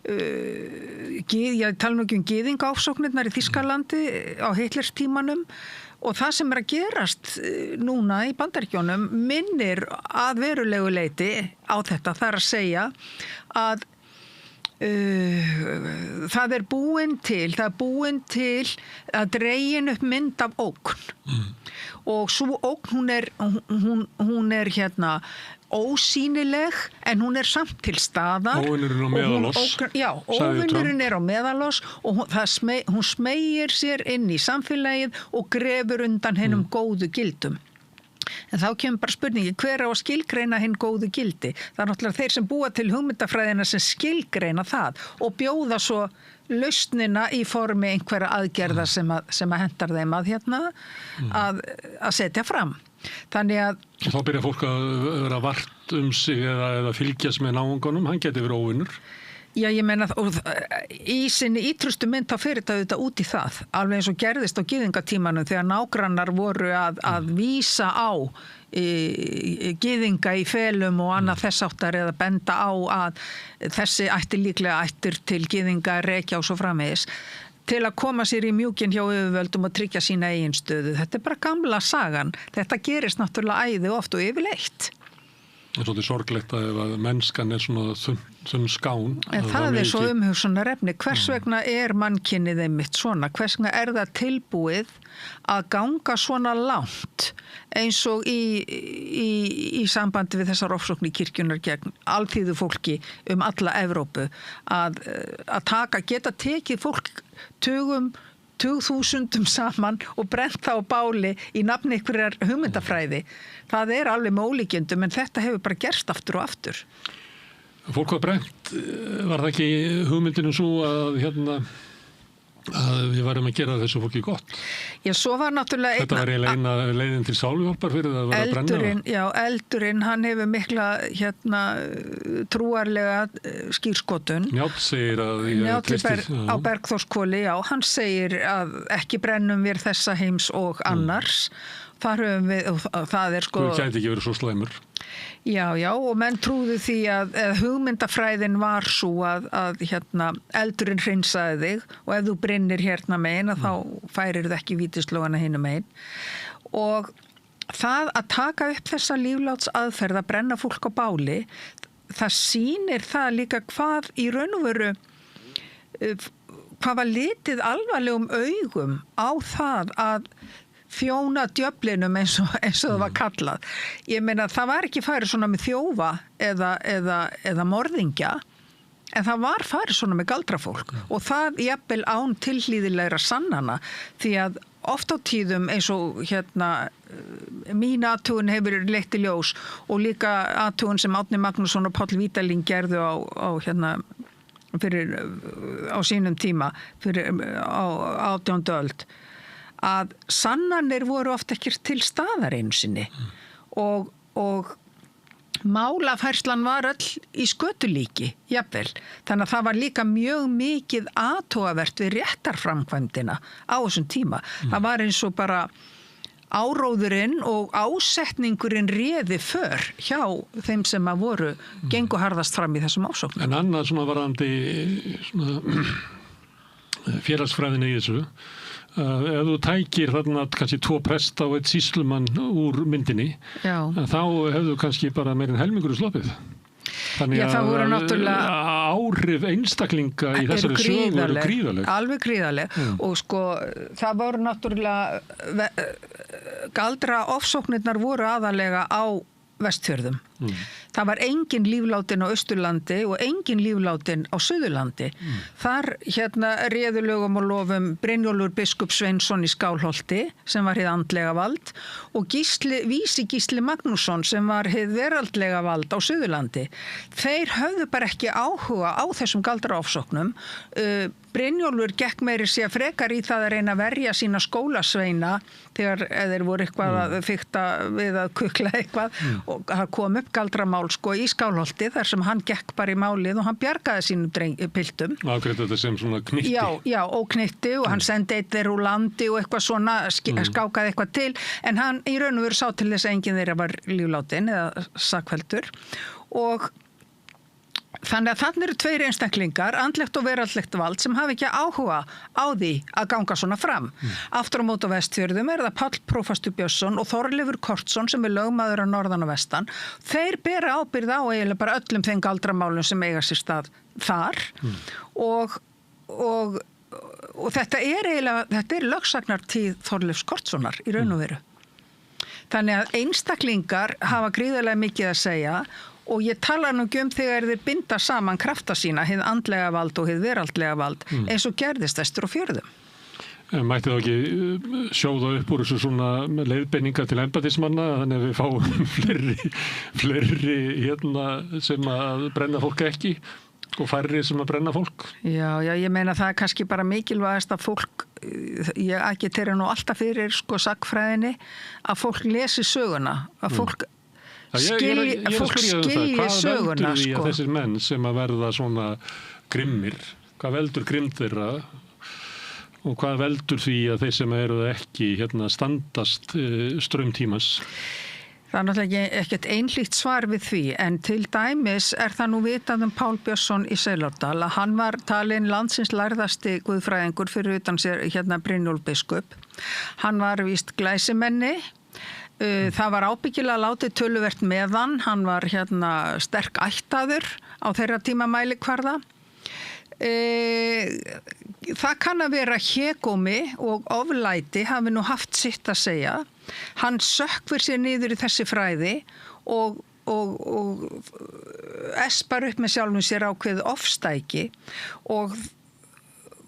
Ég tala nú ekki gyðinga ofsóknirnar í Þýskalandi á Hitlers tímanum og það sem að gerast núna í Bandaríkjunum minnir að verulegu leyti á þetta. Það að segja að það er búin til að dregin upp mynd af ógn og svo ógn hún er ósýnileg en hún er samt til staðar. Óvinurinn á meðalós. Já, óvinurinn er á meðalós og hún smeygir sér inn í samfélagið og grefur undan hennum góðu gildum. En þá kemur bara spurningi, hver á að skilgreina hinn góðu gildi? Það er náttúrulega þeir sem búa til hugmyndafræðina sem skilgreina það og bjóða svo lausnina í formi einhverja aðgerða sem að hentar þeim að setja fram. Þannig að þá byrja fólk að vera vart sig eða fylgjast með náunganum, hann geti verið óvinnur. Já, ég meina, í sinni ítrustu mynd þá fyrir þetta út í það, alveg eins og gerðist á gyðingatímanum þegar nágrannar voru að vísa á gyðinga í felum og annað þess áttar eða benda á að þessi ætti líklega ættir til gyðinga rekja og svo framvegis til að koma sér í mjúkin hjá yfirvöldum og tryggja sína eigin stöðu. Þetta er bara gamla sagan. Þetta gerist náttúrulega æði oft og yfirleitt. Það er svolítið sorglegt að mennskan er svona þunn skán. En það er svo umhugsunarefni. Hvers vegna er mannkynnið einmitt svona? Hvers vegna er það tilbúið að ganga svona langt eins og í sambandi við þessar ofsóknir kirkjunar gegn alþýðu fólki alla Evrópu að geta tekið fólk tugþúsundum saman og brent það á báli í nafni einhverjar hugmyndafræði. Það er alveg með ólíkindum en þetta hefur bara gerst aftur og aftur. Fólk var brent, var það ekki hugmyndinu svo að við varum að gera þessu fólki gott? Já, svo var náttúrulega þetta var eiginlega leiðin til sálhjálpar fyrir það að vera að brenna. Já, eldurinn, hann hefur mikla trúarlega skírskotun. Njáll segir að Njáll á Bergþórskvoli, já, hann segir að ekki brennum við þessa heims og annars. Þar höfum við, og það er Guð gæti ekki verið svo slæmur. Já, og menn trúðu því að hugmyndafræðin var svo að eldurinn hreinsaði þig og ef þú brinnir hérna megin þá færir þú ekki vítislógana hinum megin. Og það að taka upp þessa líflátsaðferð að brenna fólk á báli, það sýnir það líka hvað í raun og veru, hvað var litið alvarlegum augum á það að þjóna djöflinum eins og það var kallað. Ég meina, það var ekki farið svona með þjófa eða morðingja, en það var farið svona með galdrafólk og það jafnvel án tilhlýðilegra sannana því að oft á tíðum eins og mín athugun hefur leitt í ljós og líka athugun sem Árni Magnússon og Páll Vídalín gerðu á sínum tíma á 18. öld að sannanir voru oft ekki til staðar einu sinni og málafærslan var öll í skötulíki, jafnvel. Þannig að það var líka mjög mikið athugavert við réttarframkvæmdina á þessum tíma. Það var eins og bara áróðurinn og ásetningurinn réði för hjá þeim sem að voru gengu harðast fram í þessum ásóknum. En annað svona varandi félagsfræðin í þessu, ef þú tækir þarna kannski 2 presta og 1 sýslumann úr myndinni, þá hefðu kannski bara meirinn helmingur sloppið. Þannig að áhrif einstaklinga í þessari sögu eru gríðarleg. Alveg gríðarleg. Og sko, það voru náttúrulega galdra ofsóknirnar voru aðalega á Vestfjörðum Það var engin líflátin á Austurlandi og engin líflátin á Suðurlandi. Þar réðu lögum og lofum Brynjólfur biskup Sveinsson í Skálholti sem var hið andlega vald og Vísi Gísli Magnússon sem var hið veraldlega vald á Suðurlandi. Þeir höfðu bara ekki áhuga á þessum galdraofsóknum. Brynjólfur gekk meiri sér frekar í það að reyna að verja sína skólasveina þegar þeir voru eitthvað að fikta við að kukla eitthvað og það kom upp galdramál í Skálholti þar sem hann gekk bara í málið og hann bjargaði sínum piltum. Afgreiddi þetta sem svona knytti. Já, og knytti og hann sendi eitt þeir úr landi og eitthvað svona skákaði eitthvað til en hann í raun og veru sá til þess að enginn þeirra var líflátin eða sakfelldur og þannig að þannig eru tveir einstaklingar, andlegt og veraldlegt vald sem hafa ekki áhuga á því að ganga svona fram. Aftur á móti á Vestfjörðum það Páll prófastur Björnsson og Þorleifur Kortsson sem lögmaður á norðan og vestan. Þeir bera ábyrgð á eiginlega bara öllum þeim galdramálum sem eiga sér stað þar og þetta er lögsagnartíð Þorleifs Kortssonar í raun og veru. Þannig að einstaklingar hafa gríðarlega mikið að segja og ég tala nú ekki þegar þeir binda saman krafta sína, hið andlega vald og hið veraldlega vald, eins og gerðist vestur á fjörðum. Mætti þá ekki sjóða upp úr þessu svona leiðbeininga til embættismanna þannig að við fáum fleiri sem að brenna fólk ekki og færri sem að brenna fólk? Já, ég meina það kannski bara mikilvægast að fólk, ég agitera nú alltaf fyrir sakfræðinni, að fólk lesi söguna, að fólk skilji söguna. Hvað veldur því að þessir menn sem að verða svona grimmir, hvað veldur grimm þeirra og hvað veldur því að þeir sem eru ekki standast straumtímans? Það er náttúrulega ekkert einhlíkt svar við því en til dæmis það nú vitað Pál Björnsson í Seylárdal að hann var talinn landsins lærðasti guðfræðingur fyrir utan sér Brynjólf biskup. Hann var víst glæsimenni. Það var ábyggilega látið töluvert með hann var sterk ættaður á þeirra tíma mælikvarða. Það kann að vera hégómi og oflæti hafi nú haft sitt að segja. Hann sökkvir sér niður í þessi fræði og espar upp með sjálfum sér ákveð ofstæki og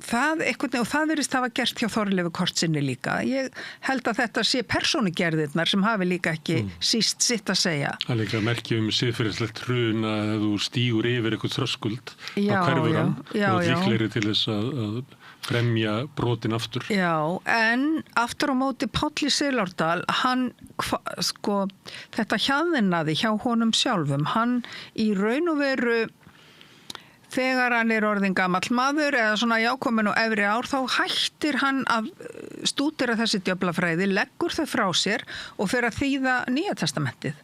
það virðist hafa gert hjá Þorleifi Kortsinni líka. Ég held að þetta sé persónugerðirnar sem hafi líka ekki síst sitt að segja. Það er líka merki siðferðislegt hrun að þú stígur yfir eitthvað þröskuld á hverfur hann og líklegri til þess að fremja brotin aftur. Já, en aftur á móti Páll í Seylárdal, þetta hjaðinaði hjá honum sjálfum. Hann í raun og veru þegar hann orðinn gamall maður eða svona jákomin og efri ár þá hættir hann að stúdera þessi djöflafræði, leggur þau frá sér og fer að þýða Nýja testamentið.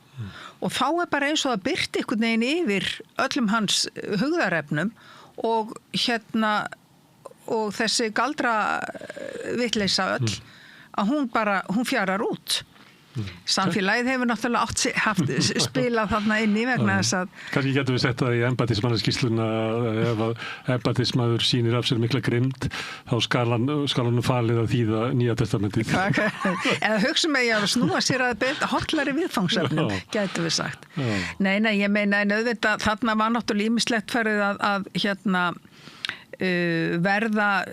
Og þá bara eins og það birti einhvern veginn yfir öllum hans hugðarefnum og og þessi galdra vitleysa öll að hún fjarar út. Samfélagið hefur náttúrulega spilað þarna inn í vegna þess að kannski getum við sett það í embættismannaskýrsluna ef að embættismaður sýnir af sér mikla grimmd þá skal hann falið að þýða Nýja testamentið eða hugsa mig að snúa sér að hollari viðfangsefnum getum við sagt. Nei, ég meina en auðvitað þarna var náttúrulega ýmislegt farið að verða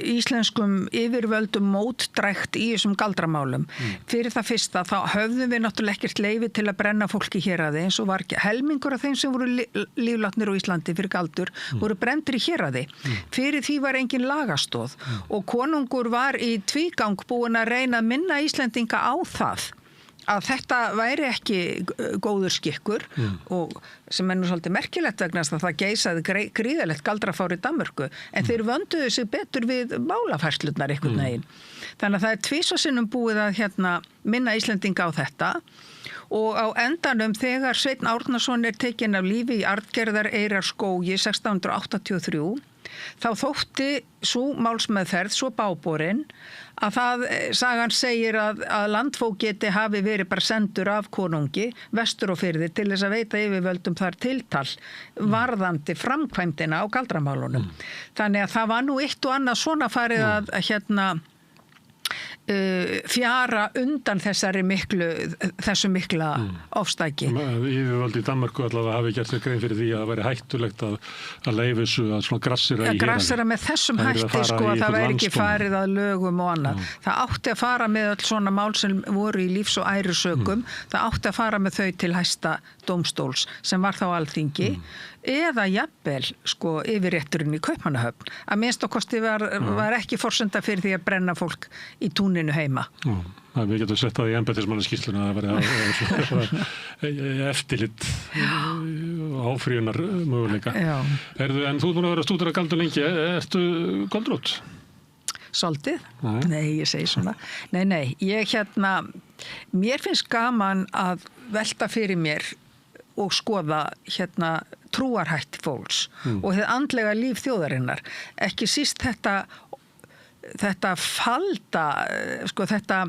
íslenskum yfirvöldum mótdrægt í þessum galdramálum. Fyrir það fyrsta þá höfðum við náttúrulega ekkert leyfi til að brenna fólki héraði eins og var helmingur af þeim sem voru líflátnir á Íslandi fyrir galdur voru brenndir í héraði. Fyrir því var engin lagastóð og konungur var í tvígang búinn að reyna að minna Íslendinga á það að þetta væri ekki góður skikkur og sem nú svolítið merkilegt vegna að það geisaði gríðalegt galdrafár í Danmörku en þeir vönduðu sig betur við málafærslurnar einhvern veginn. Þannig að það tvisvarsinnum búið að minna Íslendinga á þetta og á endanum þegar Sveinn Árnason tekinn af lífi í Arngerðareyrar-skógi 1683 þá þótti sú málsmeðferð svo báborin að sagan segir að landfógeti hafi verið bara sendur af konungi vestur á firði til þess að veita yfirvöldum þar tiltal varðandi framkvæmdina á galdramálunum. Þannig að það var nú eitt og annað svona farið að fjara undan þessu mikla ofstæki. Yfirvöld í Danmörku allavega hafi gert sér grein fyrir því að það væri hættulegt að leyfa þessu að svona grassera í héraði. Grassera með þessum hætti sko að það væri ekki farið að lögum og annað. Það átti að fara með öll svona mál sem voru í lífs- og ærisökum, það átti að fara með þau til hæsta dómstóls sem var þá Alþingi, eða jafnvel sko yfirrétturinn í Kaupmannahöfn. Að minnst á kosti var ekki forsenda fyrir því að brenna fólk í túninu heima. Við getum sett það í embættismannaskýrsluna að það væri eftirlit áfríunar möguleika. En þú ert búin að vera stúdera galdur lengi, ertu göldrótt? Soldið? Nei, ég segi svona. Nei, mér finnst gaman að velta fyrir mér og skoða trúarhætti fólks og hið andlega líf þjóðarinnar. Ekki síst þetta falda, sko þetta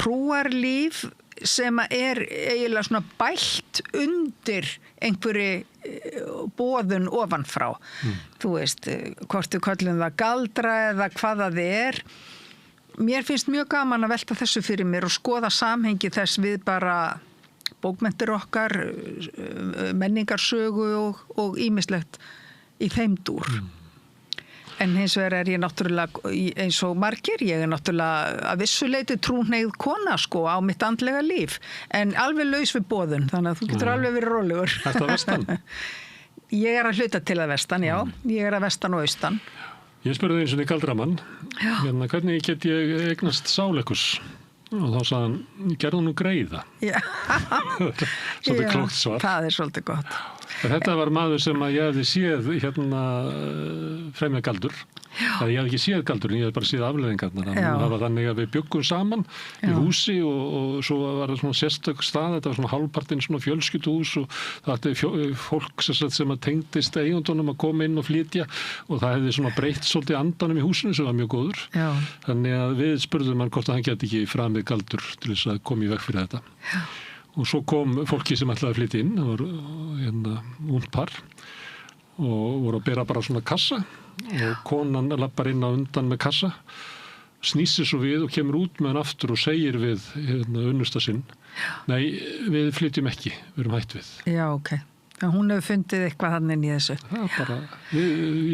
trúarlíf sem er eiginlega svona bælt undir einhverju boðun ofanfrá. Þú veist, hvort við köllum það galdra eða hvað það er. Mér finnst mjög gaman að velta þessu fyrir mér og skoða samhengi þess við bara bókmenntir okkar, menningarsögu og ýmislegt í þeim dúr. En hins vegar er ég náttúrulega, eins og margir, ég er náttúrulega að vissu leyti trúhneigð kona sko á mitt andlega líf, en alveg laus við boðun, þannig að þú getur alveg verið rólegur. Ertu að vestan? Ég er að hluta til að vestan, já. Ég er að vestan og austan. Ég spurði eins og galdramann, hvernig get ég eignast sáleikus? Og þá sagði hann, gerðu nú greiða. Svolítið klókt svar. Það er svolítið gott. Þetta var maður sem að ég hefði séð fremja galdur. Ég hefði ekki séð galdurinn, ég hefði bara séð afleiðingarnar. Það var þannig að við bjuggum saman í húsi og svo var það svona sérstök stað, þetta var svona hálfpartinn svona fjölskylduhús og það ætti fólk sem að tengdist eigundunum að koma inn og flytja og það hefði svona breytt svolítið andanum í húsinu sem var mjög góður. Þannig að við spurðum hann hvort að hann geti ekki framið galdur til þess að koma í veg fyrir þetta. Og svo kom fólki sem ætlaði að flytja inn, það var ungt par og voru að bera bara svona kassa og konan lappar inn á undan með kassa, snýsir svo við og kemur út með hann aftur og segir við unnusta sinn, nei, við flytjum ekki, við erum hætt við. Já, ok. Hún hefur fundið eitthvað þannig í þessu.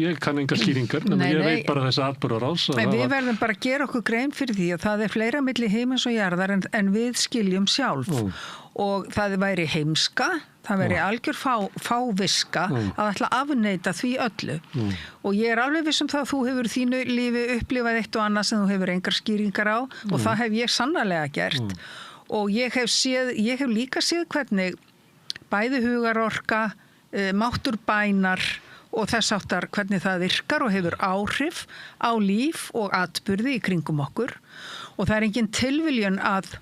Ég kann enga skýringar, en ég veit bara þessi atburðarás. Við verðum bara að gera okkur grein fyrir því að það er fleira milli heimins og jarðar en við skiljum sjálf. Og það væri heimska, það væri algjör fáviska að ætla að afneita því öllu. Og ég er alveg viss það að þú hefur þínu lífi upplifað eitt og annað sem þú hefur engar skýringar á og það hef ég sannarlega gert. Og ég hef líka séð hvernig bæði hugarorka, máttur bænar og þess áttar hvernig það virkar og hefur áhrif á líf og atburði í kringum okkur. Og það er engin tilviljun að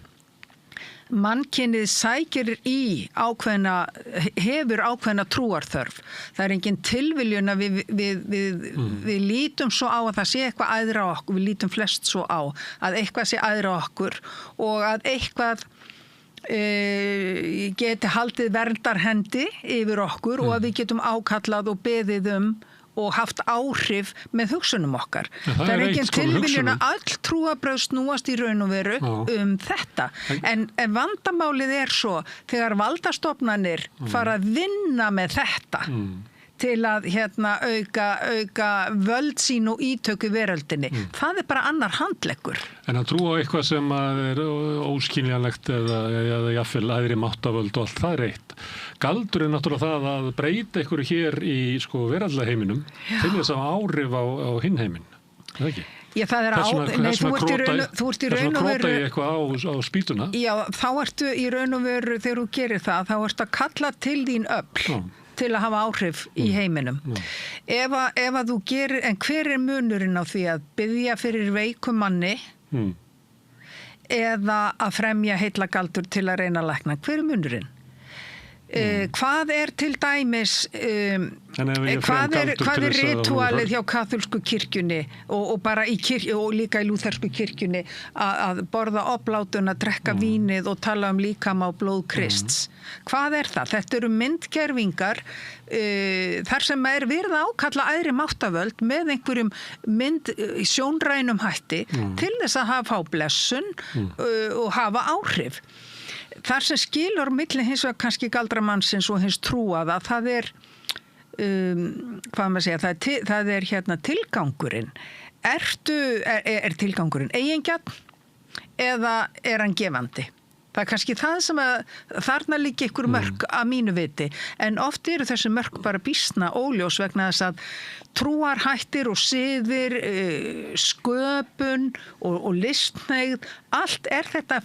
mannkynið sækir hefur ákveðna trúarþörf. Það er engin tilviljun að við lítum svo á að það sé eitthvað æðra okkur, við lítum flest svo á að eitthvað sé æðra okkur og að eitthvað geti haldið verndarhendi yfir okkur og að við getum ákallað og beðið og haft áhrif með hugsunum okkar. Það er engin tilviljun að öll trúarbrögð snúast í raun og veru þetta. En vandamálið er svo þegar valdastofnanir fara að vinna með þetta til að auka völd sín og ítök í veröldinni. Það er bara annar handleggur. En að trúa á eitthvað sem er óskiljanlegt eða jafnvel æðri máttavöld og allt, það er eitt. Galdur er náttúrulega það að breyta einhverju hér í veraldlega heiminum til þess að áhrif á hinn heiminn. Er það ekki? Já, það er þú ert í raun og veru eitthvað á spýtuna. Já, þá ertu í raun og veru þegar þú gerir það, þá ertu að kalla til þín öfl til að hafa áhrif í heiminum. Ef að þú gerir, en hver er munurinn á því að biðja fyrir veikum manni eða að fremja heillagaldur til að reyna að lækna? Hver er munurinn? Hvað til dæmis hvað ritualið hjá kaþólsku kirkjunni og bara og líka í lúthersku kirkjunni að borða oblátuna, drekka vínið og tala líkama og blóð Krists. Hvað það? Þetta eru myndgervingar þar sem verið að ákalla æðri máttavöld með einhverjum sjónrænum hætti til þess að hafa blessun og hafa áhrif. Þar sem skilur milli hins vegar kannski galdramannsins og hins trúaða, það hvað maður segja, það hérna tilgangurinn. Er tilgangurinn eigingjarn eða hann gefandi? Það kannski það sem þarna liggi ykkur mörk að mínu viti, en oft eru þessi mörk bara býsna óljós vegna þess að trúarhættir og siðir, sköpun og listneigð, allt þetta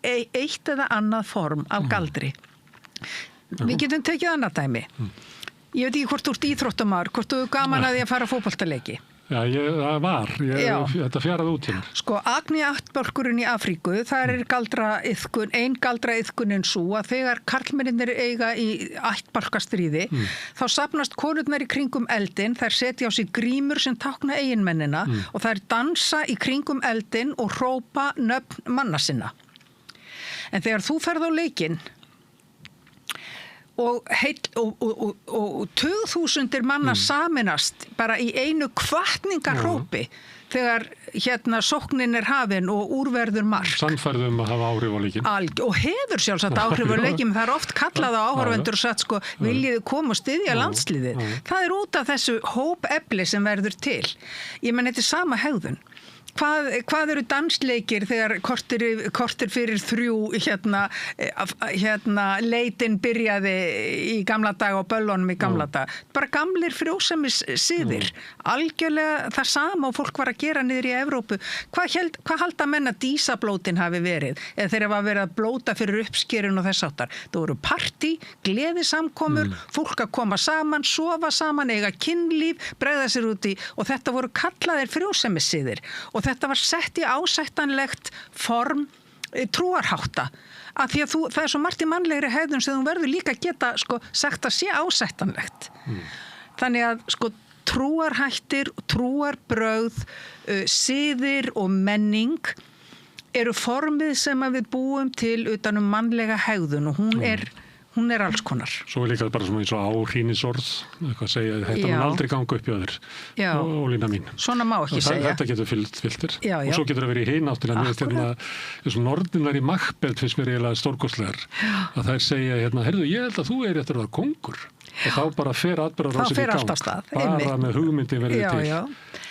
eitt eða annað form af galdri. Við getum tekið annað dæmi. Ég veit ekki hvort þú ert íþróttamaður, hvort þú gaman að því að fara fótboltaleiki. Já, það var. Þetta fjaraði út hérna. Sko, Agni-8-bálkurinn í Afríku, þar galdraiðkun, ein galdraiðkunin sú að þegar karlmennirnir eiga í 8-bálkastríði, þá safnast konurnar í kringum eldin, þær setja á sig grímur sem tákna eiginmennina og þær dansa í kringum eldin og hrópa nöfn manna sinna. En þegar þú ferð á leikinn og 20.000 manna saminast bara í einu hvatningarhrópi þegar sóknin hafin og úrverður mark. Sannfærðum að hafa áhrif á leikinn. Og hefur sjálfsagt áhrif á leikinn, það oft kallað á áhorfendur og sagt viljiði koma og styðja landsliðið. Það út af þessu hópefli sem verður til. Ég menn þetta sama hegðun. Hvað eru dansleikir þegar kortir fyrir 3 leitin byrjaði í gamla daga og böllunum í gamla daga. Bara gamlir frjósemis siðir. Algjörlega það sama og fólk var að gera niður í Evrópu. Hvað halda menn að dísablótin hafi verið? Eða þeir hafa verið að blóta fyrir uppskerun og þess áttar. Það voru partí, gleðisamkomur, fólk að koma saman, sofa saman, eiga kynlíf, bregða sér út í og þetta voru kallaðir frjósemis siðir. Og þetta var sett í ásættanlegt form trúarhátta. Af því að það svo margt í mannlegri hegðun sem þú verður líka geta sagt að sé ásættanlegt. Þannig að trúarhættir, trúarbrögð, siðir og menning eru formið sem að við búum til utan mannlega hegðun og hún alls konar. Svo líka bara svona eins og áhrýnisorð, eitthvað segja, þetta mun aldrei ganga upp í öður, Ólína mín. Svona má ekki segja. Þetta getur fylltir. Og svo getur það verið í hináttina, eins og norðinnar í Macbeth finnst mér eiginlega stórkostlegar, að þær segja, heyrðu, ég held að þú eftir að vera kongur. Og þá bara fer atburðarásin í gang. Bara með hugmyndin verið til.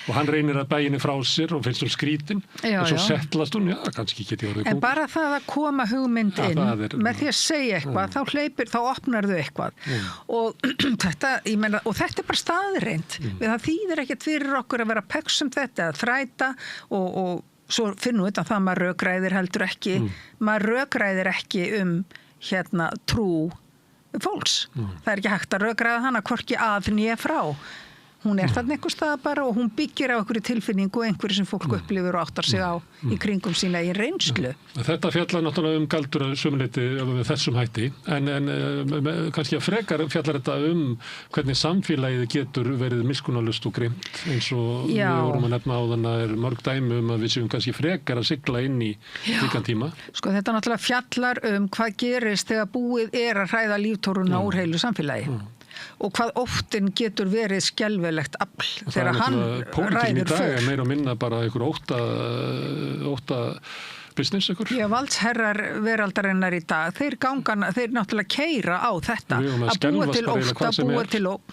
Og hann reynir að bæginni frá sér og finnst skrítin. Og svo settlast hún, kannski geti orðið kongur. En bara það að koma hugmynd inn, með því að segja eitthvað, þá opnar þau eitthvað. Og þetta bara staðreind. Það þýðir ekkert fyrir okkur að vera peksum þetta, að þræta og svo finnum við þetta að maður rökræðir heldur ekki. Maður rökræðir ekki trú fólks. Það ekki hægt að rökræða hana hvorki að né frá. Hún þarna einhvers staðar bara og hún byggir á einhverju tilfinningu og einhverju sem fólk upplifir og áttar sig á í kringum sína í reynslu. Þetta fjallar náttúrulega galdur að sumuleyti með þessum hætti, en kannski að frekar fjallar þetta hvernig samfélagið getur verið miskunnarlaust og grimt, eins og við vorum að nefna á þannig mörg dæmi að við séum kannski frekar að sigla inn í slíkan tíma. Þetta náttúrulega fjallar hvað gerist þegar búið að hræða líftóruna úr heilu samfélagi. Og hvað óttin getur verið skelfilegt afl þegar hann ræður för. Pólitíkin í dag meira og minna bara einhver ótta business ykkur. Já, valdsherrar veraldarinnar í dag, þeir náttúrulega keyra á þetta, að búa til ótta, búa til og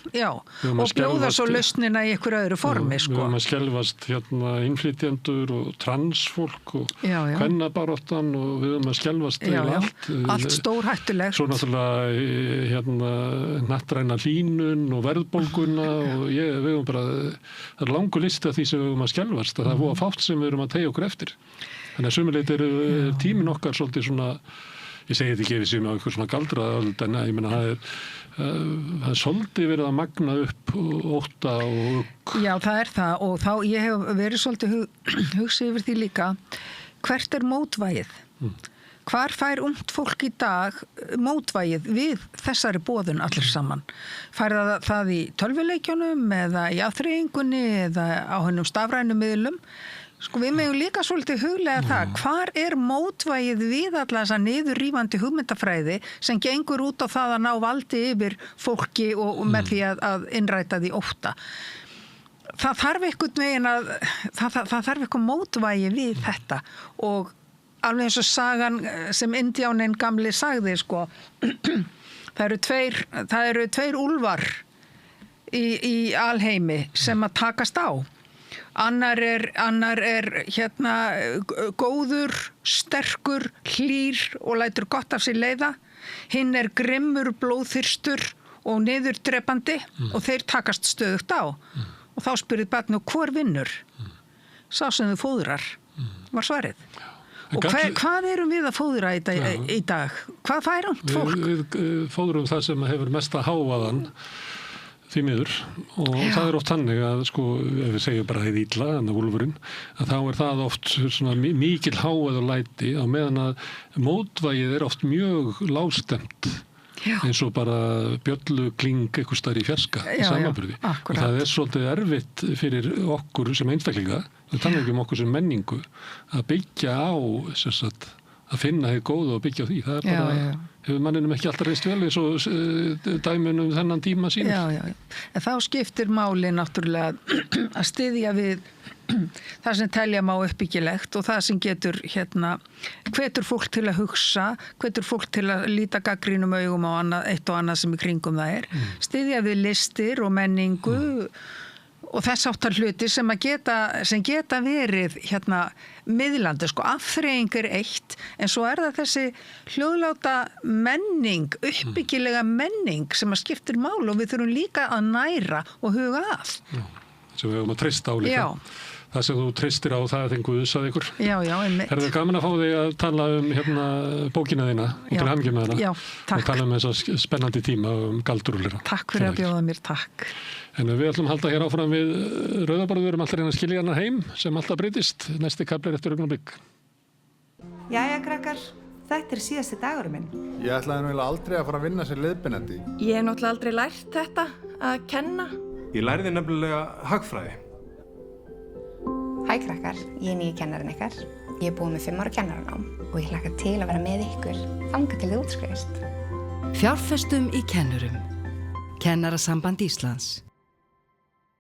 bjóða svo lausnina í einhverju öðru formi. Við höfum að skelfast innflytjendur og transfólk og kvennabaráttan og við höfum að skelfast allt stórhættulegt. Svo náttúrulega hnattræna hlýnun og verðbólguna og við höfum bara, það langur listi af því sem við höfum að skelfast, að það er voða fátt sem við höfum að teygja okkur eftir. Þannig að sumuleyti tíminn okkar svolítið svona, ég segi þetta ekki ef við séum á einhver svona galdraöld, en ég meina það er svolítið verið að magna upp ótta og ugg. Já, það það og þá ég hef verið svolítið hugsið yfir því líka, hvert mótvægið? hvar fær ungt fólk í dag mótvægið við þessari boðun allir saman? Fær það í tölvuleikjunum eða í afþreyingunni eða á hennum stafrænum miðlum? Sko við megum líka svolítið huglega það, hvar er mótvægið við alla þessa niðurrífandi hugmyndafræði sem gengur út á það að ná valdi yfir fólki og með því að innræta því ótta? Það þarf einhvern veginn það þarf eitthvað mótvægi við þetta og alveg eins og sagan sem Indjáninn gamli sagði sko, það eru tveir úlfar í alheimi sem að takast á. Annar er góður, sterkur, hlýr og lætur gott af sér leiða. Hinn er grimmur, blóðþyrstur og niðurdrepandi og þeir takast stöðugt á. Og þá spurði barnið, hvor vinnur? Sá sem þau fóðrar, var svarið. Og hvað erum við að fóðra í dag? Hvað fær ungt fólk? Við fóðrum það sem hefur mesta hávaðan því miður og það er oft þannig að sko, ef við segjum bara hið illa, þannig að úlfurinn, að þá er það oft svona mikil hávaði og læti á meðan að mótvægið er oft mjög lágstemt. Eins og bara bjöllukling einhvers staðar í fjarska í samanburði. Og það er svolítið erfitt fyrir okkur sem einstaklinga, við tala ekki okkur sem menningu, að byggja á, að finna hið góða og byggja á því. Það er bara, hefur manninum ekki alltaf reist vel eins og dæmunum þennan tíma sínir. En þá skiptir máli náttúrulega að styðja við það sem telja má uppbyggilegt og það sem getur hvetur fólk til að hugsa, hvetur fólk til að líta gaggrínum augum á eitt og annað sem í kringum það er, styðja við listir og menningu og þess áttar hluti sem geta verið miðlandi, sko, afþreying er eitt, en svo er það þessi hljóðláta menning, uppbyggilega menning sem að skiptir máli og við þurfum líka að næra og huga að. Sem við höfum að treysta á líka. Það sem þú treystir á það að þeim Guðs að ykkur. Einmitt. Er það gaman að fá þig að tala bókina þína og til hamingju með hana. Takk. Og tala þessa spennandi tíma galdrúllera. Takk fyrir að bjóða mér, takk. En við ætlum að halda hér áfram við Rauðaborð, við erum alltaf reyna að skilja hana heim sem alltaf breytist. Næsti kafli eftir augnablik. Jæja, krakkar. Þetta síðasti dagurinn minn. Ég ætlaði náttúrulega aldrei að fara að vinna sem leiðbeinandi. Ég hef náttúrulega aldrei lært þetta að kenna. Ég lærði nefnilega hagfræði. Hæ krakkar, ég er nýji kennarinn ykkar. Ég er búin með 5 ára kennaranám og ég hlakka til að vera með ykkur þangað til þið útskrifist. Fjárfestum í kennurum. Kennarasamband Íslands.